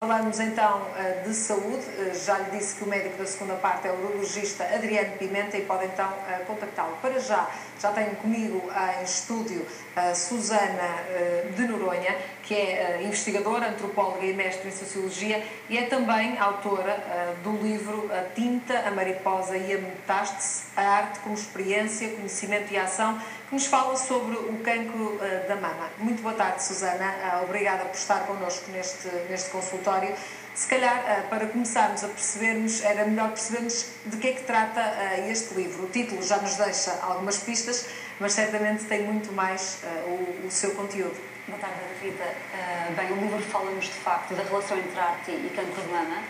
Falamos então de saúde, já lhe disse que o médico da segunda parte é o urologista Adriano Pimenta e pode então contactá-lo. Para já tenho comigo em estúdio a Susana de Noronha, que é investigadora, antropóloga e mestre em Sociologia e é também autora do livro A Tinta, a Mariposa e a Metástase, a arte como experiência, conhecimento e ação, que nos fala sobre o cancro da mama. Muito boa tarde, Susana. Obrigada por estar connosco neste consultório. Se calhar, para começarmos a percebermos, era melhor percebermos de que é que trata este livro. O título já nos deixa algumas pistas, mas certamente tem muito mais o seu conteúdo. Boa tarde, Rita. Bem, o livro fala-nos, de facto, da relação entre arte e cancro de mama.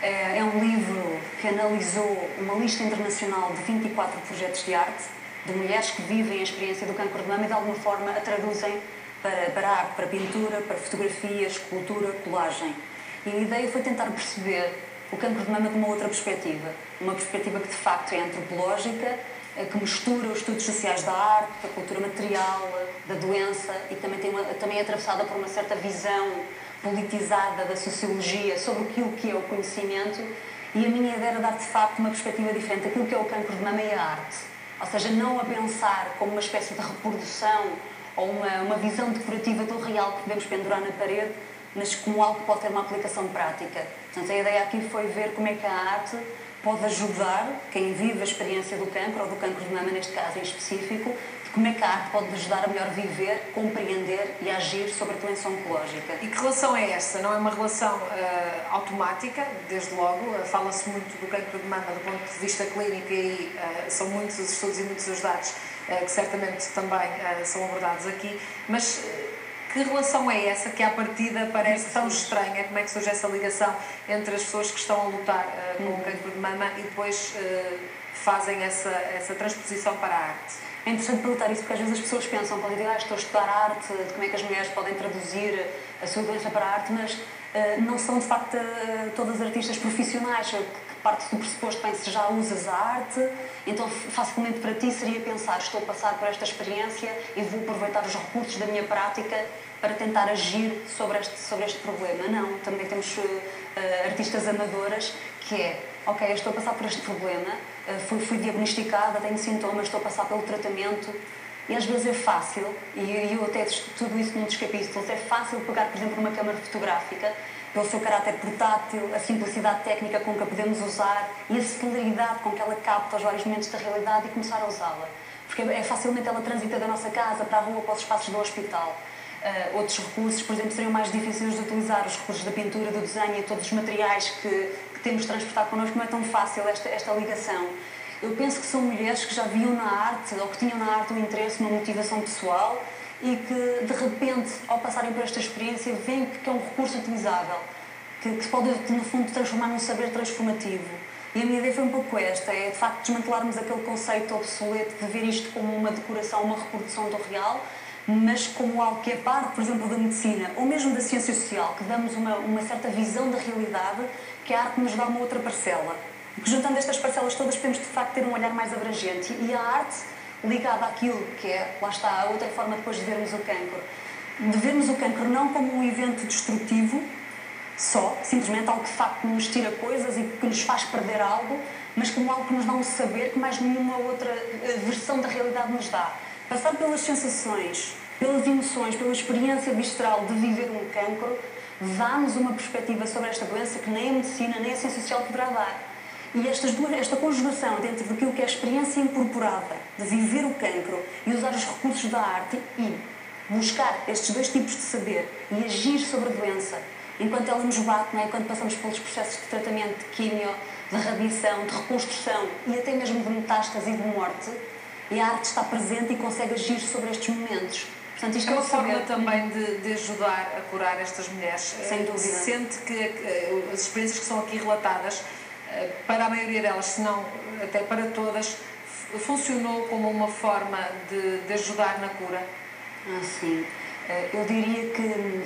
É um livro que analisou uma lista internacional de 24 projetos de arte, de mulheres que vivem a experiência do cancro de mama e, de alguma forma, a traduzem para arte, para pintura, para fotografia, escultura, colagem. E a ideia foi tentar perceber o cancro de mama de uma outra perspectiva. Uma perspectiva que, de facto, é antropológica, que mistura os estudos sociais da arte, da cultura material, da doença e que também é atravessada por uma certa visão politizada da sociologia sobre aquilo que é o conhecimento. E a minha ideia era dar, de facto, uma perspectiva diferente daquilo que é o cancro de mama e a arte. Ou seja, não a pensar como uma espécie de reprodução ou uma visão decorativa do real que podemos pendurar na parede, mas como algo que pode ter uma aplicação prática. Portanto, a ideia aqui foi ver como é que a arte pode ajudar quem vive a experiência do cancro, ou do cancro de mama neste caso em específico, de como é que a arte pode ajudar a melhor viver, compreender e agir sobre a doença oncológica. E que relação é essa? Não é uma relação automática, desde logo, fala-se muito do cancro de mama do ponto de vista clínico e são muitos os estudos e muitos os dados que certamente também são abordados aqui, mas que relação é essa que à partida parece tão estranha? Como é que surge essa ligação entre as pessoas que estão a lutar com o cancro de mama e depois fazem essa transposição para a arte? É interessante perguntar isso porque às vezes as pessoas pensam, quando dizem estou a estudar arte, de como é que as mulheres podem traduzir a sua doença para a arte, mas não são de facto todas artistas profissionais, que parte do pressuposto, bem, se já usas a arte, então facilmente para ti seria pensar, estou a passar por esta experiência e vou aproveitar os recursos da minha prática para tentar agir sobre este problema. Não, também temos artistas amadoras que é, ok, eu estou a passar por este problema, fui diagnosticada, tenho sintomas, estou a passar pelo tratamento e às vezes é fácil, e eu até tudo isso num dos capítulos, é fácil pegar, por exemplo, uma câmara fotográfica, pelo seu caráter portátil, a simplicidade técnica com que a podemos usar e a celeridade com que ela capta os vários momentos da realidade e começar a usá-la. Porque facilmente ela transita da nossa casa para a rua, para os espaços do hospital. Outros recursos, por exemplo, seriam mais difíceis de utilizar, os recursos da pintura, do desenho e todos os materiais que temos de transportar connosco, não é tão fácil esta ligação. Eu penso que são mulheres que já viam na arte, ou que tinham na arte um interesse, uma motivação pessoal, e que, de repente, ao passarem por esta experiência, veem que é um recurso utilizável, que se pode, no fundo, transformar num saber transformativo. E a minha ideia foi um pouco esta, é, de facto, desmantelarmos aquele conceito obsoleto de ver isto como uma decoração, uma reprodução do real, mas como algo que é parte, por exemplo, da medicina, ou mesmo da ciência social, que damos uma certa visão da realidade, que a arte nos dá uma outra parcela. E que, juntando estas parcelas todas, podemos, de facto, ter um olhar mais abrangente. E a arte, ligada àquilo que é, lá está, a outra forma depois de vermos o cancro. De vermos o cancro não como um evento destrutivo, só, simplesmente algo que de facto nos tira coisas e que nos faz perder algo, mas como algo que nos dá um saber que mais nenhuma outra versão da realidade nos dá. Passar pelas sensações, pelas emoções, pela experiência visceral de viver um cancro, dá-nos uma perspectiva sobre esta doença que nem a medicina, nem a ciência social poderá dar. E esta conjugação dentro daquilo que é a experiência incorporada de viver o cancro e usar os recursos da arte e buscar estes dois tipos de saber e agir sobre a doença enquanto ela nos bate, não é? Enquanto passamos pelos processos de tratamento, de quimio, de radiação, de reconstrução e até mesmo de metástase e de morte, e a arte está presente e consegue agir sobre estes momentos. Portanto, isto é uma forma também de ajudar a curar estas mulheres. Sem dúvida. Sente que as experiências que são aqui relatadas, para a maioria delas, se não até para todas, funcionou como uma forma de ajudar na cura? Sim. Eu diria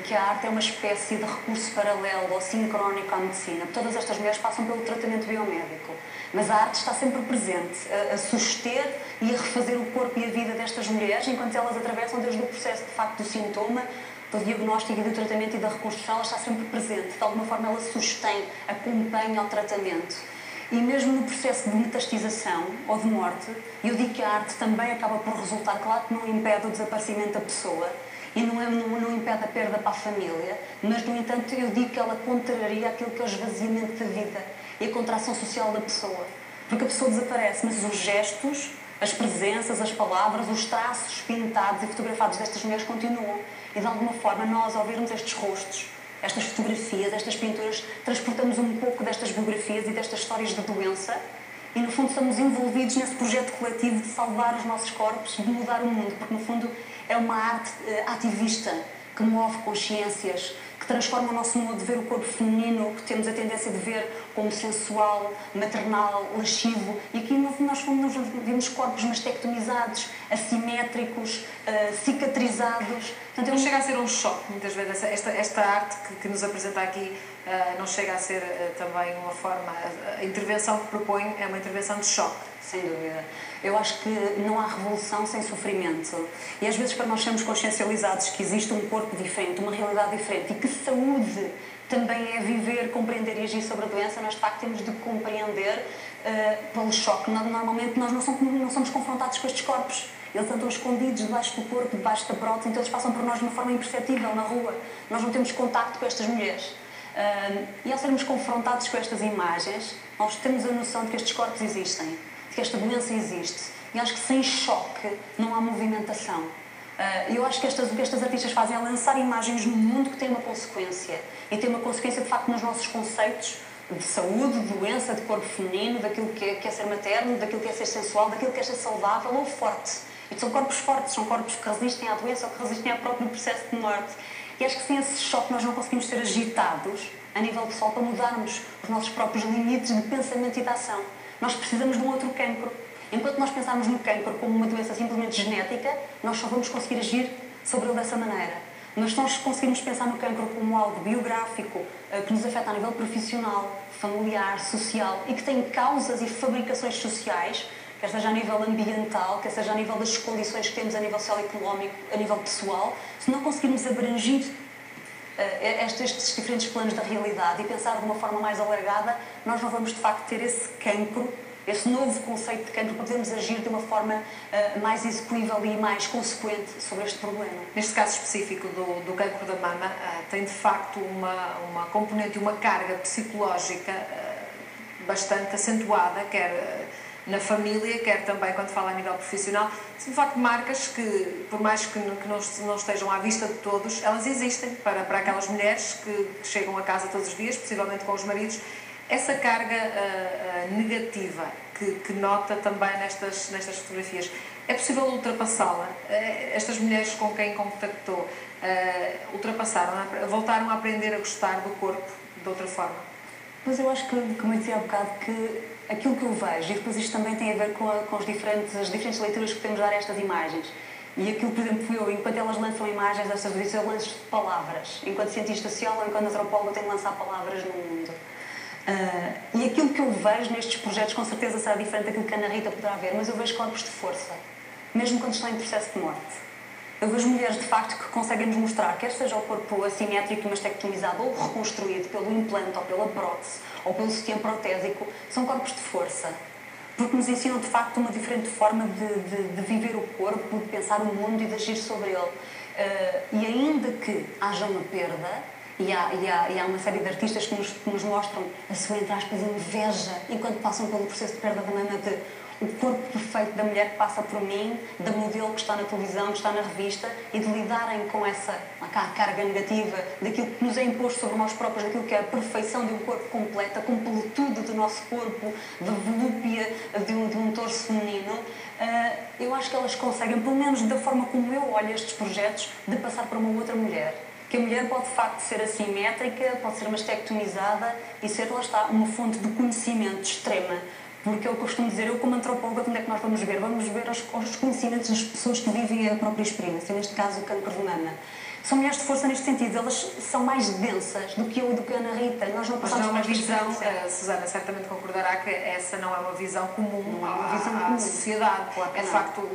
que a arte é uma espécie de recurso paralelo ou sincrónico à medicina. Todas estas mulheres passam pelo tratamento biomédico, mas a arte está sempre presente, a suster e a refazer o corpo e a vida destas mulheres, enquanto elas atravessam desde o processo de facto do sintoma, do diagnóstico e do tratamento e da reconstrução, ela está sempre presente. De alguma forma ela sustém, acompanha o tratamento. E mesmo no processo de metastização ou de morte, eu digo que a arte também acaba por resultar, claro que não impede o desaparecimento da pessoa e não impede a perda para a família, mas, no entanto, eu digo que ela contraria aquilo que é o esvaziamento da vida e a contração social da pessoa. Porque a pessoa desaparece, mas os gestos, as presenças, as palavras, os traços pintados e fotografados destas mulheres continuam. E, de alguma forma, nós, ao vermos estes rostos, estas fotografias, estas pinturas, transportamos um pouco destas biografias e destas histórias de doença e, no fundo, estamos envolvidos nesse projeto coletivo de salvar os nossos corpos, de mudar o mundo, porque, no fundo, é uma arte ativista que move consciências, que transforma o nosso modo de ver o corpo feminino, que temos a tendência de ver como sensual, maternal, lascivo. E aqui, no fundo, nós vemos corpos mastectomizados, assimétricos, cicatrizados. Portanto, não chega a ser um choque, muitas vezes. Esta arte que nos apresenta aqui não chega a ser também uma forma... A intervenção que propõe é uma intervenção de choque. Sem dúvida. Eu acho que não há revolução sem sofrimento. E às vezes, para nós sermos consciencializados que existe um corpo diferente, uma realidade diferente, e que saúde também é viver, compreender e agir sobre a doença, nós de facto temos de compreender pelo choque. Normalmente nós não somos confrontados com estes corpos. Eles andam escondidos debaixo do corpo, debaixo da prótese, então eles passam por nós de uma forma imperceptível na rua. Nós não temos contacto com estas mulheres. E ao sermos confrontados com estas imagens, nós temos a noção de que estes corpos existem, de que esta doença existe. E acho que sem choque não há movimentação. Eu acho que o que estas artistas fazem é lançar imagens no mundo que tem uma consequência. E tem uma consequência, de facto, nos nossos conceitos de saúde, de doença, de corpo feminino, daquilo que é ser materno, daquilo que é ser sensual, daquilo que é ser saudável ou forte. E são corpos fortes, são corpos que resistem à doença ou que resistem ao próprio processo de morte. E acho que sem esse choque nós não conseguimos ser agitados a nível pessoal para mudarmos os nossos próprios limites de pensamento e de ação. Nós precisamos de um outro cancro. Enquanto nós pensarmos no cancro como uma doença simplesmente genética, nós só vamos conseguir agir sobre ele dessa maneira. Mas se nós conseguirmos pensar no cancro como algo biográfico, que nos afeta a nível profissional, familiar, social e que tem causas e fabricações sociais, quer seja a nível ambiental, quer seja a nível das condições que temos a nível social-económico, a nível pessoal, se não conseguirmos abrangir estes diferentes planos da realidade e pensar de uma forma mais alargada, nós não vamos de facto ter esse cancro, esse novo conceito de cancro, para podermos agir de uma forma mais execuível e mais consequente sobre este problema. Neste caso específico do cancro da mama, tem de facto uma componente e uma carga psicológica bastante acentuada, quer na família, quer também quando fala a nível profissional. São de facto marcas que, por mais que não estejam à vista de todos, elas existem para aquelas mulheres que chegam a casa todos os dias, possivelmente com os maridos. Essa carga negativa que nota também nestas fotografias, é possível ultrapassá-la? Estas mulheres com quem contactou ultrapassaram, voltaram a aprender a gostar do corpo de outra forma? Mas eu acho que, como eu dizia há bocado, que aquilo que eu vejo, e depois isto também tem a ver com as diferentes leituras que podemos dar a estas imagens. E aquilo, por exemplo, eu, enquanto elas lançam imagens, estas vezes eu lanço palavras. Enquanto cientista social ou enquanto antropóloga, eu tenho de lançar palavras no mundo. E aquilo que eu vejo nestes projetos, com certeza será diferente daquilo que a Ana Rita poderá ver, mas eu vejo corpos de força, mesmo quando estão em processo de morte. Eu vejo mulheres, de facto, que conseguem nos mostrar, quer seja o corpo assimétrico e mastectomizado ou reconstruído pelo implante ou pela prótese ou pelo sutiã protésico, são corpos de força. Porque nos ensinam, de facto, uma diferente forma de viver o corpo, de pensar o mundo e de agir sobre ele. E ainda que haja uma perda, e há uma série de artistas que nos mostram a sua, entre aspas, inveja enquanto passam pelo processo de perda da mama, o corpo perfeito da mulher que passa por mim, da modelo que está na televisão, que está na revista, e de lidarem com essa carga negativa daquilo que nos é imposto sobre nós próprios, daquilo que é a perfeição de um corpo completo, a completude do nosso corpo, da volúpia de um torso feminino. Eu acho que elas conseguem, pelo menos da forma como eu olho estes projetos, de passar para uma outra mulher. Que a mulher pode, de facto, ser assimétrica, pode ser mastectomizada e ser, lá está, uma fonte de conhecimento extrema. Porque eu costumo dizer, eu como antropóloga, onde é que nós vamos ver? Vamos ver os conhecimentos das pessoas que vivem a própria experiência, neste caso o cancro de mama. São mulheres de força neste sentido, elas são mais densas do que eu e do que a Ana Rita. Nós não passamos por esta visão, Susana certamente concordará que essa não é uma visão comum à sociedade. Claro, é de facto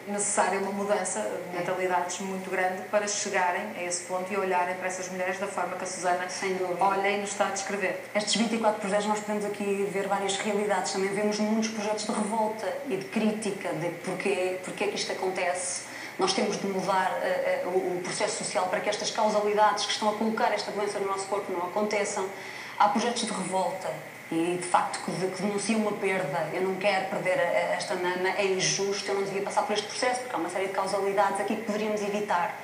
necessária uma mudança de mentalidades muito grande para chegarem a esse ponto e olharem para essas mulheres da forma que a Susana olha e nos está a descrever. Estes 24 projetos, nós podemos aqui ver várias realidades. Também vemos muitos projetos de revolta e de crítica de porque é que isto acontece. Nós temos de mudar o processo social para que estas causalidades que estão a colocar esta doença no nosso corpo não aconteçam. Há projetos de revolta e, de facto, que denunciam uma perda. Eu não quero perder esta mama, é injusto, eu não devia passar por este processo, porque há uma série de causalidades aqui que poderíamos evitar.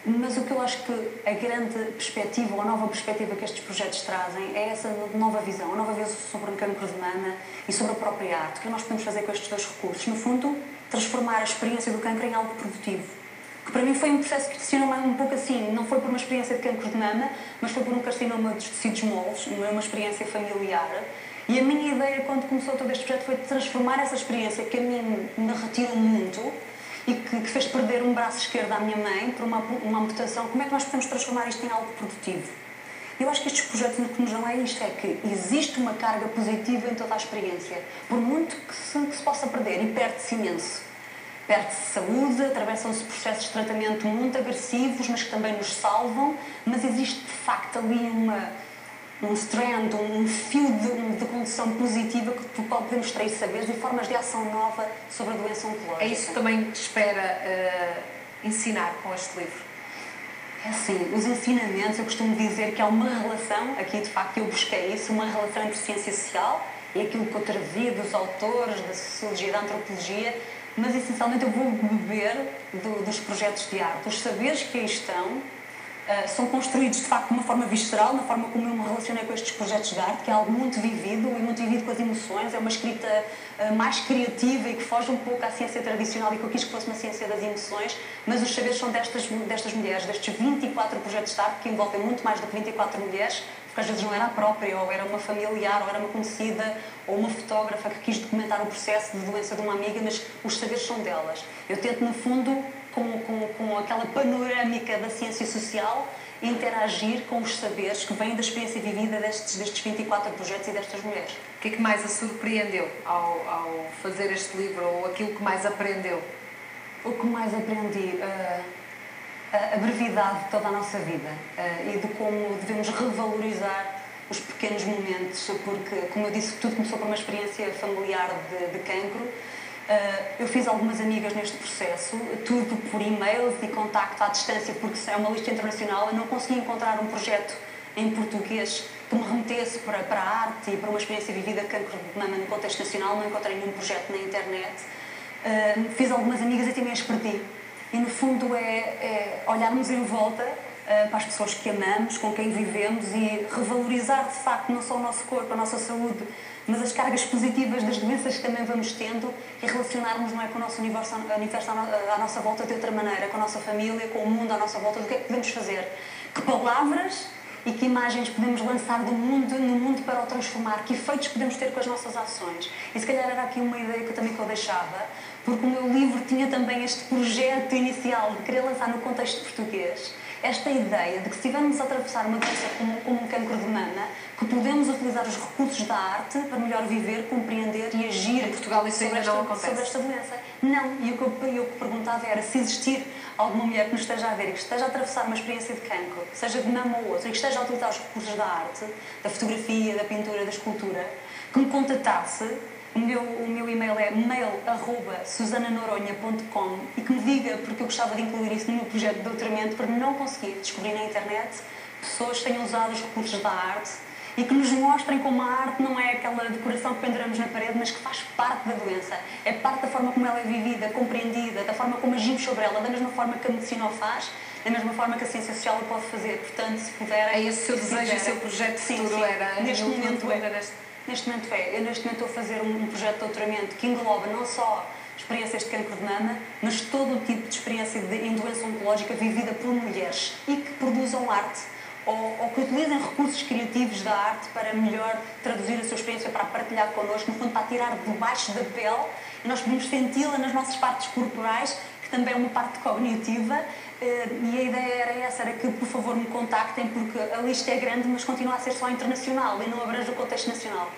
Mas o que eu acho que a grande perspectiva, ou a nova perspectiva que estes projetos trazem é essa nova visão, a nova visão sobre o cancro de mama e sobre a própria arte. O que nós podemos fazer com estes dois recursos? No fundo, transformar a experiência do cancro em algo produtivo. Que para mim foi um processo que funcionou um pouco assim. Não foi por uma experiência de cancro de mama, mas foi por um carcinoma dos tecidos moles, uma experiência familiar. E a minha ideia, quando começou todo este projeto, foi transformar essa experiência que a mim me retirou muito e que fez perder um braço esquerdo à minha mãe por uma amputação. Como é que nós podemos transformar isto em algo produtivo? Eu acho que estes projetos o que nos dão é isto, é que existe uma carga positiva em toda a experiência. Por muito que se possa perder, e perde-se imenso. Perde-se saúde, atravessam-se processos de tratamento muito agressivos, mas que também nos salvam, mas existe de facto ali um strand, um fio de condução positiva que podemos extrair saberes e formas de ação nova sobre a doença oncológica. É isso que também espera ensinar com este livro? É assim, os ensinamentos, eu costumo dizer que há uma relação, aqui de facto eu busquei isso, uma relação entre ciência social e aquilo que eu trazia dos autores, da sociologia e da antropologia, mas essencialmente eu vou beber dos projetos de arte. Os saberes que aí estão são construídos de facto de uma forma visceral, na forma como eu me relacionei com estes projetos de arte, que é algo muito vivido e muito vivido com as emoções, é uma escrita mais criativa e que foge um pouco à ciência tradicional e que eu quis que fosse uma ciência das emoções, mas os saberes são destas mulheres, destes 24 projetos de arte que envolvem muito mais do que 24 mulheres, porque às vezes não era a própria, ou era uma familiar, ou era uma conhecida, ou uma fotógrafa que quis documentar o processo de doença de uma amiga, mas os saberes são delas. Eu tento, no fundo, com aquela panorâmica da ciência social, interagir com os saberes que vêm da experiência vivida destes 24 projetos e destas mulheres. O que é que mais a surpreendeu ao fazer este livro, ou aquilo que mais aprendeu? O que mais aprendi? A brevidade de toda a nossa vida e de como devemos revalorizar os pequenos momentos, porque, como eu disse, tudo começou por uma experiência familiar de cancro. Eu fiz algumas amigas neste processo, tudo por e-mails e contacto à distância, porque é uma lista internacional. Eu não consegui encontrar um projeto em português que me remetesse para a arte e para uma experiência vivida de cancro de mama no contexto nacional. Não encontrei nenhum projeto na internet. Fiz algumas amigas e também as perdi. E, no fundo, é olharmos em volta para as pessoas que amamos, com quem vivemos e revalorizar, de facto, não só o nosso corpo, a nossa saúde, mas as cargas positivas das doenças que também vamos tendo e relacionarmos, não é, com o nosso universo à nossa volta de outra maneira, com a nossa família, com o mundo à nossa volta, do que é que podemos fazer, que palavras e que imagens podemos lançar no mundo para o transformar, que efeitos podemos ter com as nossas ações. E se calhar era aqui uma ideia que eu deixava, porque o meu livro tinha também este projeto inicial de querer lançar no contexto português esta ideia de que, se estivermos a atravessar uma doença como um cancro de mama, que podemos utilizar os recursos da arte para melhor viver, compreender e agir em Portugal isso ainda não acontece. Sobre esta doença. Não. E o que eu perguntava era se existir alguma mulher que nos esteja a ver e que esteja a atravessar uma experiência de cancro, seja de mama ou outra, e que esteja a utilizar os recursos da arte, da fotografia, da pintura, da escultura, que me contatasse. O meu e-mail é mail@susananoronha.com e que me diga, porque eu gostava de incluir isso no meu projeto de doutoramento, para não conseguir descobrir na internet pessoas que tenham usado os recursos da arte e que nos mostrem como a arte não é aquela decoração que penduramos na parede, mas que faz parte da doença. É parte da forma como ela é vivida, compreendida, da forma como agimos sobre ela, da mesma forma que a medicina o faz, da mesma forma que a ciência social o pode fazer. Portanto, se puder... É esse o seu desejo e o seu projeto de futuro? Era neste momento Neste momento estou a fazer um projeto de doutoramento que engloba não só experiências de cancro de mama, mas todo o tipo de experiência em doença oncológica vivida por mulheres e que produzam arte ou que utilizem recursos criativos da arte para melhor traduzir a sua experiência, para partilhar connosco, no fundo para tirar de baixo da pele e nós podemos senti-la nas nossas partes corporais, que também é uma parte cognitiva. E a ideia era essa, era que por favor me contactem, porque a lista é grande, mas continua a ser só internacional e não abrange o contexto nacional.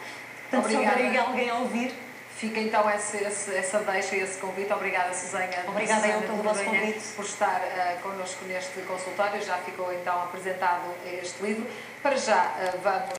Portanto, se houver alguém a ouvir, Fica então essa deixa e esse convite. Obrigada, Susana. Obrigada eu pelo vosso convite. Por estar connosco neste consultório. Já ficou então apresentado este livro. Para já, vamos